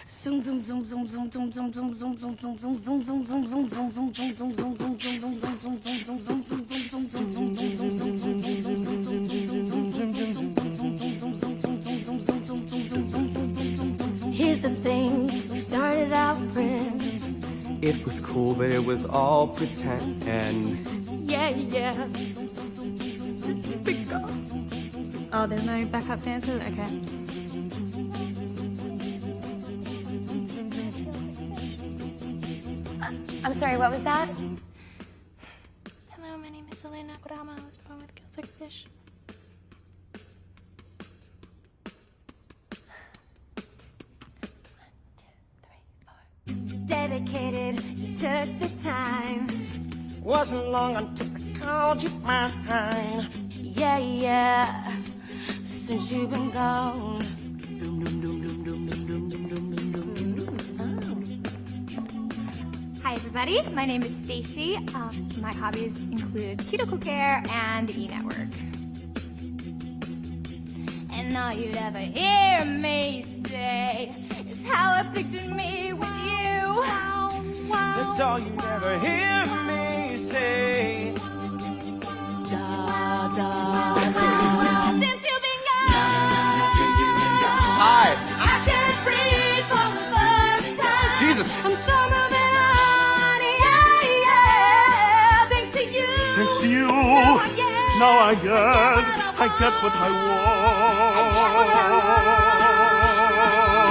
Here's the thing, we started out friends. It was cool, but it was all pretend. Yeah. Oh, there's no backup dancers? Okay. I'm sorry, what was that? Hello, my name is Elena Kurama. I was born with gills like fish. Dedicated, you took the time. Wasn't long until I called you mine. Yeah. Since you've been gone. Hi, everybody. My name is Stacy. My hobbies include cuticle care and the E-Network. And all you'd ever hear me say is how I pictured me with you. That's all you'd ever hear me say. Since you've been gone. Hi. I can't breathe for the first time. Jesus. I'm so moving on. Yeah. Thanks to you. Thanks to you. Yeah. Now I get what I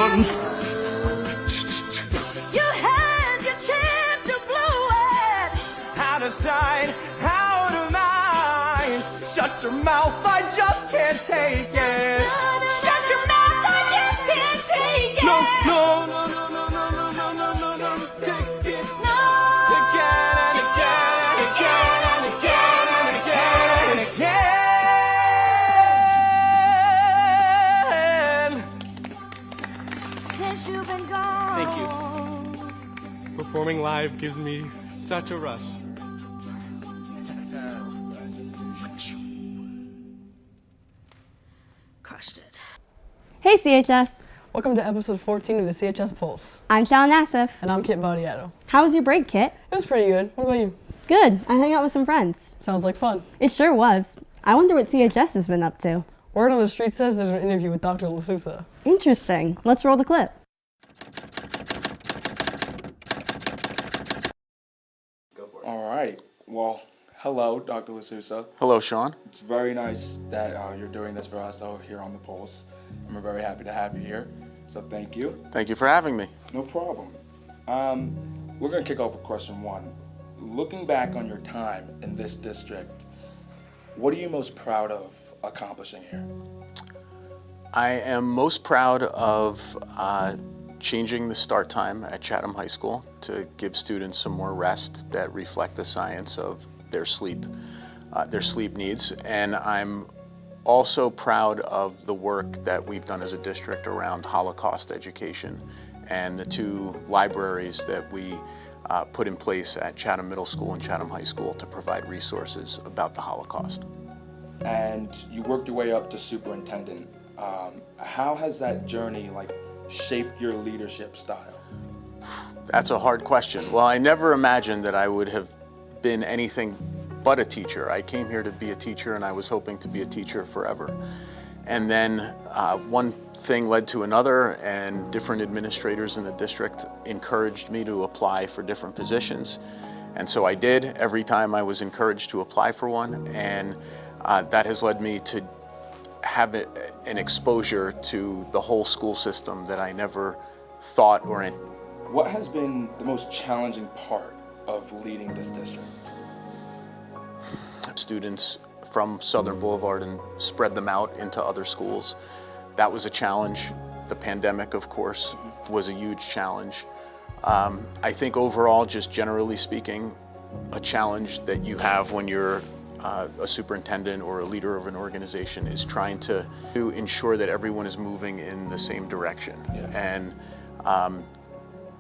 want. You had your chance to blow it. Out of sight, out of mind. Shut your mouth, I just can't take it. Shut your mouth, I just can't take it. No. Take it. Again and again and again and again and again and again. Since you've been gone. Thank you. Performing live gives me such a rush. Crushed it. Hey CHS, Welcome to episode 14 of the CHS Pulse. I'm Shalyn Nassif. And I'm Kit Baudiato. How was your break, Kit? It was pretty good. What about you? Good. I hung out with some friends. Sounds like fun. It sure was. I wonder what CHS has been up to. Word on the street says there's an interview with Dr. Lasusa. Interesting. Let's roll the clip. All right. Well, hello, Dr. Lasusa. Hello, Sean. It's very nice that you're doing this for us out here on the Pulse. And we're very happy to have you here. So thank you. Thank you for having me. No problem. We're going to kick off with question one. Looking back on your time in this district, what are you most proud of accomplishing here? I am most proud of changing the start time at Chatham High School to give students some more rest that reflect the science of their sleep needs. And I'm also proud of the work that we've done as a district around Holocaust education and the two libraries that we put in place at Chatham Middle School and Chatham High School to provide resources about the Holocaust. And you worked your way up to superintendent. How has that journey shaped your leadership style? That's a hard question. Well, I never imagined that I would have been anything but a teacher. I came here to be a teacher and I was hoping to be a teacher forever. And then one thing led to another, and different administrators in the district encouraged me to apply for different positions. And so I did every time I was encouraged to apply for one, and that has led me to have an exposure to the whole school system that I never thought or in. What has been the most challenging part of leading this district? Students from Southern Boulevard and spread them out into other schools. That was a challenge. The pandemic, of course, was a huge challenge. I think overall, just generally speaking, a challenge that you have when you're a superintendent or a leader of an organization is trying to ensure that everyone is moving in the same direction. Yeah. And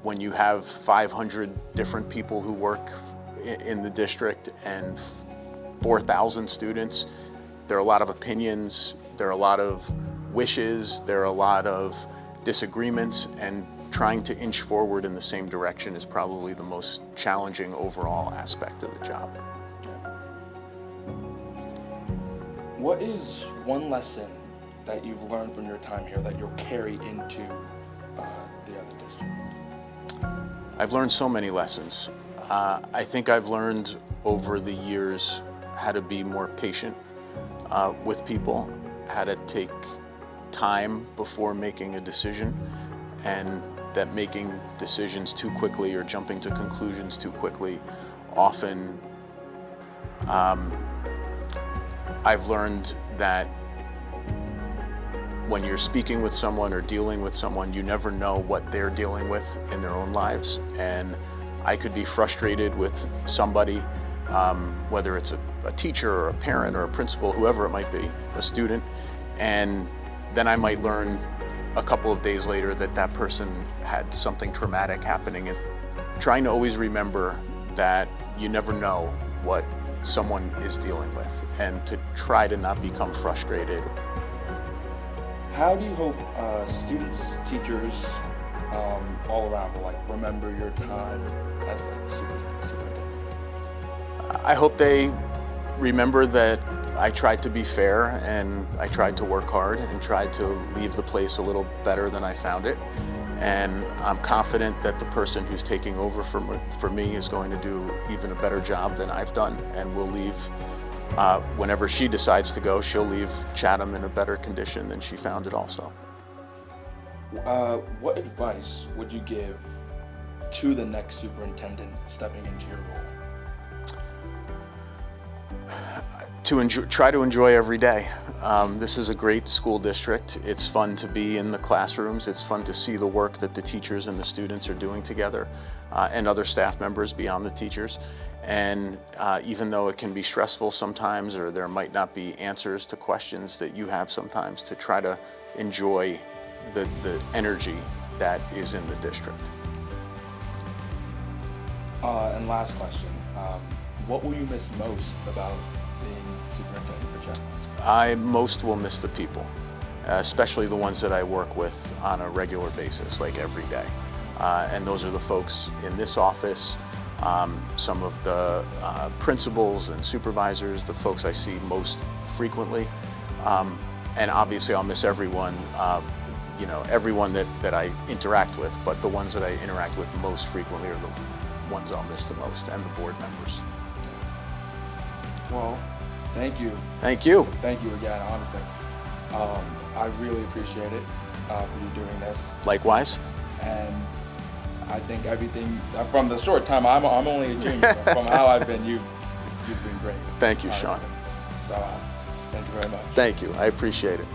when you have 500 different people who work in the district and 4,000 students, there are a lot of opinions, there are a lot of wishes, there are a lot of disagreements, and trying to inch forward in the same direction is probably the most challenging overall aspect of the job. What is one lesson that you've learned from your time here that you'll carry into the other district? I've learned so many lessons. I think I've learned over the years how to be more patient with people, how to take time before making a decision, and that making decisions too quickly or jumping to conclusions too quickly often, I've learned that when you're speaking with someone or dealing with someone, you never know what they're dealing with in their own lives. And I could be frustrated with somebody, whether it's a teacher or a parent or a principal, whoever it might be, a student, and then I might learn a couple of days later that that person had something traumatic happening. And trying to always remember that you never know what someone is dealing with, and to try to not become frustrated. How do you hope students, teachers, all around will remember your time as superintendent? I hope they remember that I tried to be fair, and I tried to work hard, and tried to leave the place a little better than I found it. And I'm confident that the person who's taking over for me is going to do even a better job than I've done, and will leave, whenever she decides to go, she'll leave Chatham in a better condition than she found it also. What advice would you give to the next superintendent stepping into your role? Try to enjoy every day. This is a great school district. It's fun to be in the classrooms. It's fun to see the work that the teachers and the students are doing together, and other staff members beyond the teachers. And even though it can be stressful sometimes, or there might not be answers to questions that you have sometimes, to try to enjoy the energy that is in the district. And last question, what will you miss most about being superintendent for Chatham High School? I most will miss the people, especially the ones that I work with on a regular basis, like every day. And those are the folks in this office, some of the principals and supervisors, the folks I see most frequently. And obviously I'll miss everyone, everyone that I interact with, but the ones that I interact with most frequently are the ones I'll miss the most, and the board members. Well, thank you. Thank you. Thank you again, honestly. I really appreciate it for you doing this. Likewise. And I think everything, from the short time, I'm only a junior, but from how I've been, you've been great. Thank you, honestly. Sean. So, thank you very much. Thank you. I appreciate it.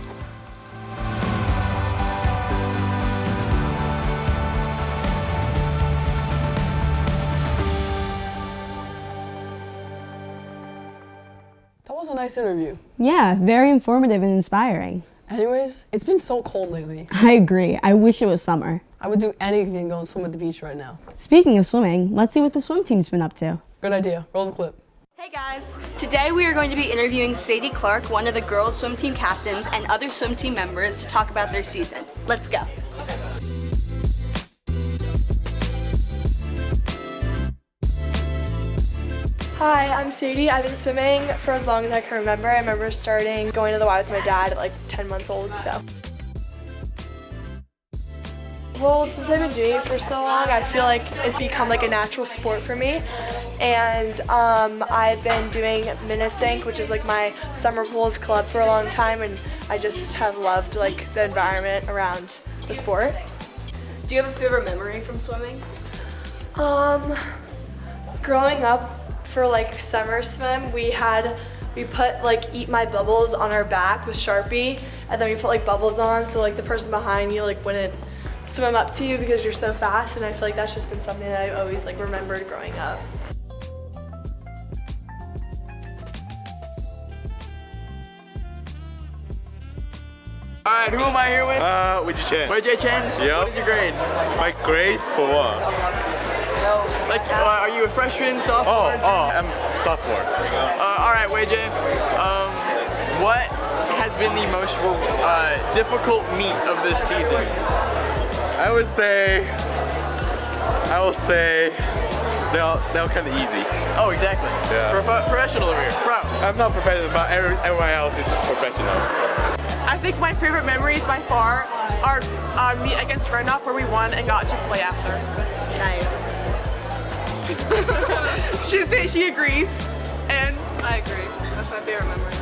That was a nice interview. Yeah, very informative and inspiring. Anyways, it's been so cold lately. I agree. I wish it was summer. I would do anything to go and swim at the beach right now. Speaking of swimming, let's see what the swim team's been up to. Good idea. Roll the clip. Hey guys, today we are going to be interviewing Sadie Clark, one of the girls swim team captains, and other swim team members to talk about their season. Let's go. Hi, I'm Sadie. I've been swimming for as long as I can remember. I remember starting going to the Y with my dad at like 10 months old, so. Well, since I've been doing it for so long, I feel like it's become like a natural sport for me. And I've been doing Minisink, which is like my summer pools club for a long time, and I just have loved like the environment around the sport. Do you have a favorite memory from swimming? Growing up for like summer swim, we put like Eat My Bubbles on our back with Sharpie, and then we put like bubbles on so like the person behind you like wouldn't swim up to you because you're so fast, and I feel like that's just been something that I've always like remembered growing up. All right, who am I here with? Wei-Ji Chen. Wei-Ji Chen? Yep. What is your grade? My grade for what? Like, are you a freshman, sophomore? I'm sophomore. All right, Wei-Ji. What has been the most difficult meet of this season? I will say they're kind of easy. Oh, exactly. Yeah. Professional over here. Pro. I'm not professional, but everyone else is professional. I think my favorite memories by far are our meet against Randolph where we won and got Chick-fil-A after. Nice. She agrees, and I agree. That's my favorite memory.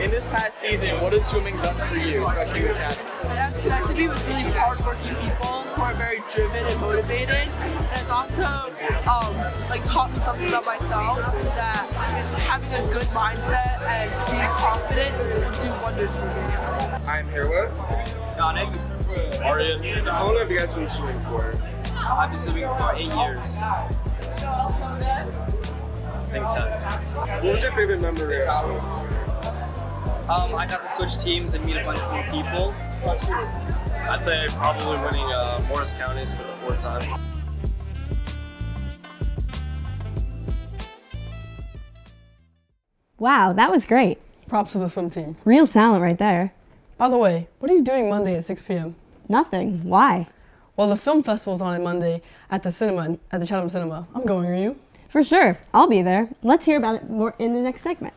In this past season, what has swimming done for you, especially with Kat? It has connected me with really hardworking people who are very driven and motivated. And it's also like taught me something about myself, that having a good mindset and being confident will do wonders for me. I'm here with Yannick, Arian. How long have you guys been swimming for? I've been swimming for 8 years. I think 10. What was your favorite memory of swimming? I got to switch teams and meet a bunch of new people. I'd say probably winning Morris Counties for the 4th time. Wow, that was great. Props to the swim team. Real talent right there. By the way, what are you doing Monday at 6 p.m.? Nothing. Why? Well, the film festival's on Monday at the cinema, at the Chatham Cinema. I'm going, are you? For sure. I'll be there. Let's hear about it more in the next segment.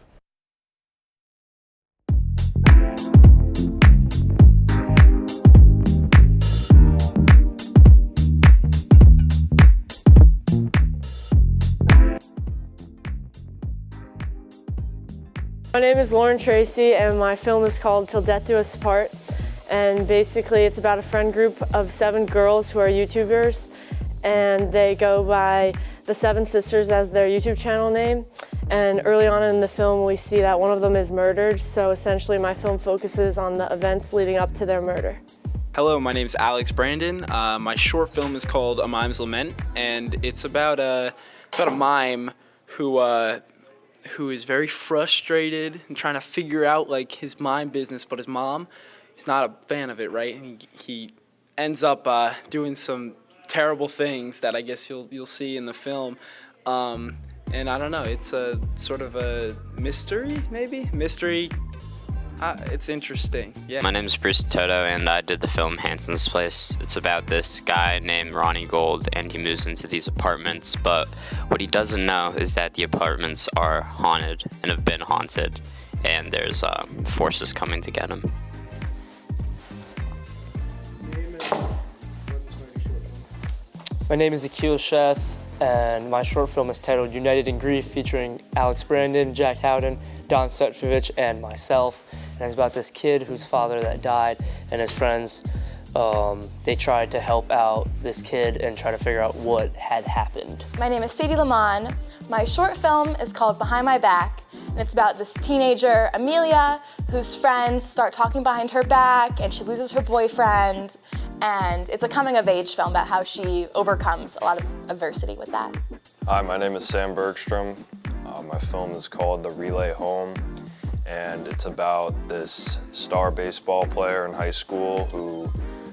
My name is Lauren Tracy and my film is called Till Death Do Us Part. And basically it's about a friend group of 7 girls who are YouTubers, and they go by the 7 Sisters as their YouTube channel name. And early on in the film we see that one of them is murdered, so essentially my film focuses on the events leading up to their murder. Hello, my name is Alex Brandon. My short film is called A Mime's Lament, and it's about a mime who is very frustrated and trying to figure out like his mime business, but his mom, he's not a fan of it, right? And he ends up doing some terrible things that I guess you'll see in the film. And I don't know, it's a sort of a mystery, maybe? Mystery. It's interesting, yeah. My name is Bruce Toto, and I did the film Hanson's Place. It's about this guy named Ronnie Gold, and he moves into these apartments, but what he doesn't know is that the apartments are haunted and have been haunted, and there's forces coming to get him. My name is Akil Sheth, and my short film is titled United in Grief, featuring Alex Brandon, Jack Howden, Don Setvovich, and myself. And it's about this kid whose father that died, and his friends, they tried to help out this kid and try to figure out what had happened. My name is Sadie Lamont. My short film is called Behind My Back, and it's about this teenager, Amelia, whose friends start talking behind her back, and she loses her boyfriend. And it's a coming-of-age film about how she overcomes a lot of adversity with that. Hi, my name is Sam Bergstrom. My film is called The Relay Home, and it's about this star baseball player in high school who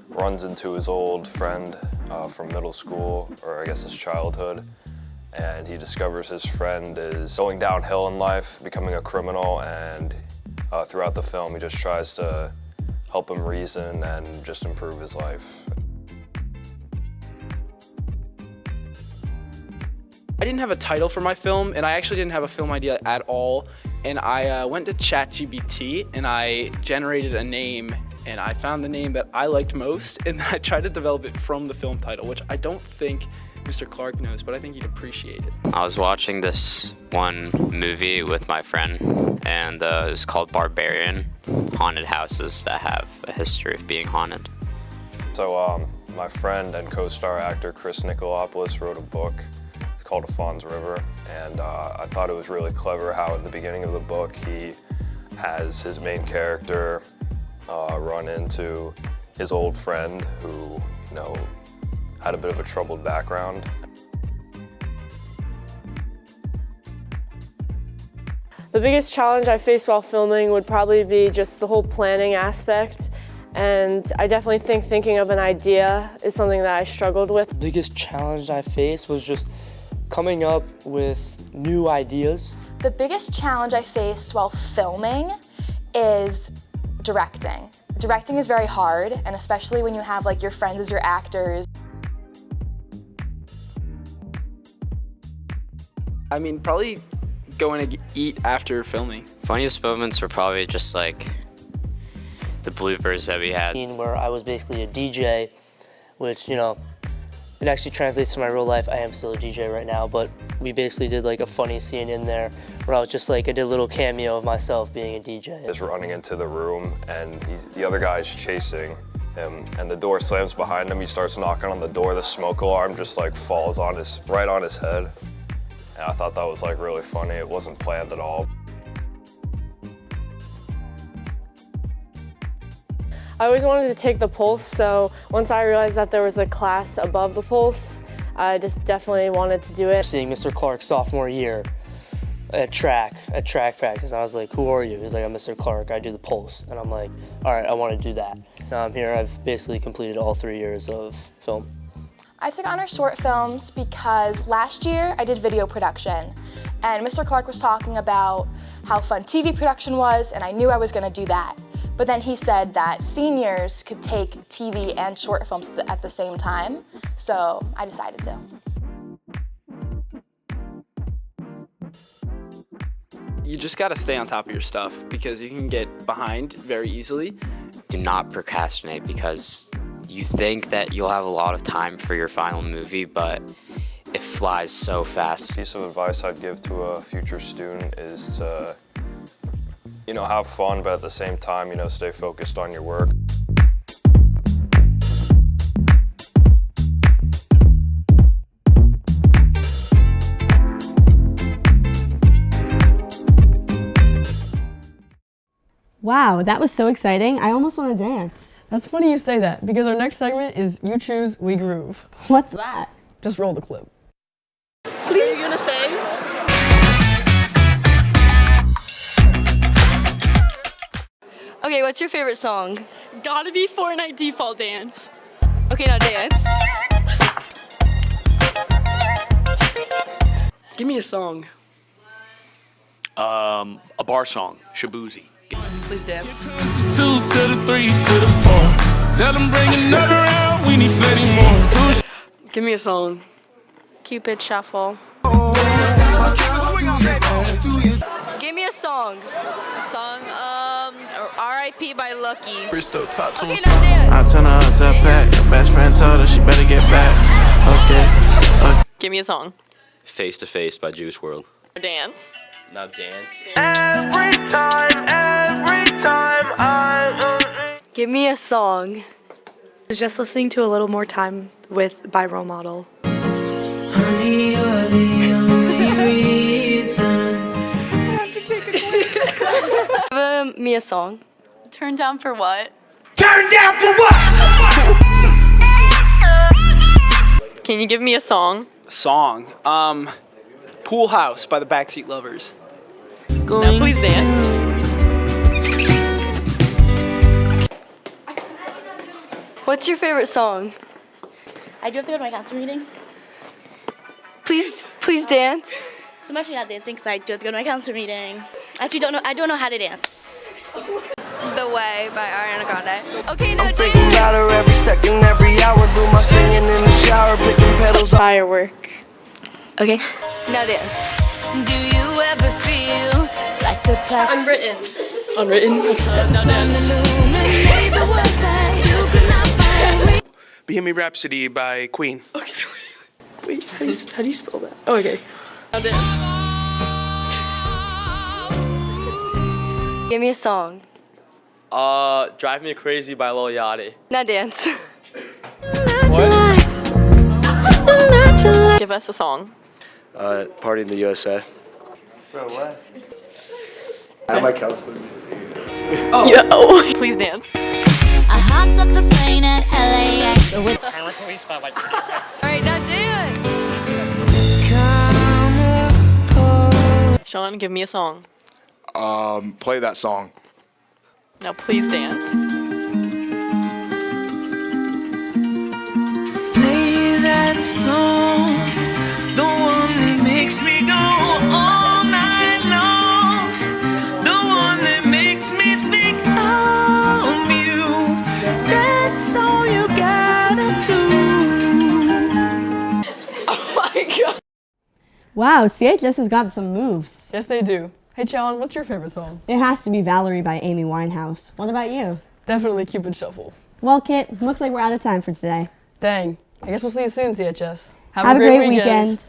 runs into his old friend from middle school, or I guess his childhood, and he discovers his friend is going downhill in life, becoming a criminal, and throughout the film he just tries to help him reason and just improve his life. I didn't have a title for my film, and I actually didn't have a film idea at all. And I went to ChatGPT and I generated a name, and I found the name that I liked most, and I tried to develop it from the film title, which I don't think Mr. Clark knows, but I think he'd appreciate it. I was watching this one movie with my friend, and it was called Barbarian, haunted houses that have a history of being haunted. So my friend and co-star actor Chris Nicolopoulos wrote a book. It's called A Fawn's River, and I thought it was really clever how at the beginning of the book he has his main character run into his old friend who, you know, had a bit of a troubled background. The biggest challenge I faced while filming would probably be just the whole planning aspect. And I definitely think thinking of an idea is something that I struggled with. The biggest challenge I faced was just coming up with new ideas. The biggest challenge I faced while filming is directing. directing is very hard, and especially when you have like your friends as your actors. I mean, probably going to eat after filming. Funniest moments were probably just like the bloopers that we had. Where I was basically a DJ, which, you know, it actually translates to my real life. I am still a DJ right now, but we basically did like a funny scene in there where I was just like, I did a little cameo of myself being a DJ. He's running into the room and the other guy's chasing him and the door slams behind him. He starts knocking on the door. The smoke alarm just like falls on right on his head. And I thought that was like really funny. It wasn't planned at all. I always wanted to take the Pulse, so once I realized that there was a class above the Pulse, I just definitely wanted to do it. Seeing Mr. Clark sophomore year at track practice, I was like, who are you? He's like, I'm Mr. Clark, I do the Pulse. And I'm like, all right, I want to do that. Now I'm here, I've basically completed all 3 years of film. I took honors short films because last year I did video production, and Mr. Clark was talking about how fun TV production was, and I knew I was going to do that. But then he said that seniors could take TV and short films at the same time, so I decided to. You just got to stay on top of your stuff because you can get behind very easily. Do not procrastinate because you think that you'll have a lot of time for your final movie, but it flies so fast. A piece of advice I'd give to a future student is to, you know, have fun, but at the same time, you know, stay focused on your work. Wow, that was so exciting. I almost want to dance. That's funny you say that, because our next segment is You Choose, We Groove. What's that? Just roll the clip. Please. Are you gonna sing? Okay, what's your favorite song? Gotta be Fortnite Default Dance. Okay, now dance. Give me a song. A bar song, Shabuzi. Please dance. 2 to the 3 to the 4. Tell them bring another round, we need plenty more. Give me a song. Cupid Shuffle. Give me a song. A song, R.I.P. by Lucky. Bristow, talk to us. I turn her up to a pack. Her best friend told her she better get back. Okay. Give me a song. Face to Face by Juice WRLD. Dance. Now dance. Every time I Give me a song. Just listening to A Little More Time by Role Model. Honey, you're the only reason. Give me a song. Turn down for what? Turn down for what? Can you give me a song? Song. Pool House by the Backseat Lovers. Now please dance. What's your favorite song? I do have to go to my council meeting. Please dance. So I'm actually not dancing because I do have to go to my council meeting. I don't know how to dance. The Way by Ariana Grande. Okay, now I'm thinking about her every second, every hour. Do my singing in the shower, picking pedals. Firework. Okay. Now dance. Do you ever feel like the plastic? Unwritten. Unwritten. Bohemian Rhapsody by Queen. Okay, wait, how do you spell that? Oh, okay. Now dance. Give me a song. Drive Me Crazy by Lil Yachty. Now dance. Give us a song. Party in the USA. Bro, what? I'm my counselor. Oh. Yo. Please dance. I hopped up the plane at LAX with Alright, now dance. Sean, give me a song. Play that song. Now please dance. Play that song, the one that makes me go all night long, the one that makes me think of you Wow, CHS has got some moves. Yes, they do. Hey, Challen, what's your favorite song? It has to be Valerie by Amy Winehouse. What about you? Definitely Cupid Shuffle. Well, Kit, looks like we're out of time for today. Dang. I guess we'll see you soon, CHS. Have a great weekend.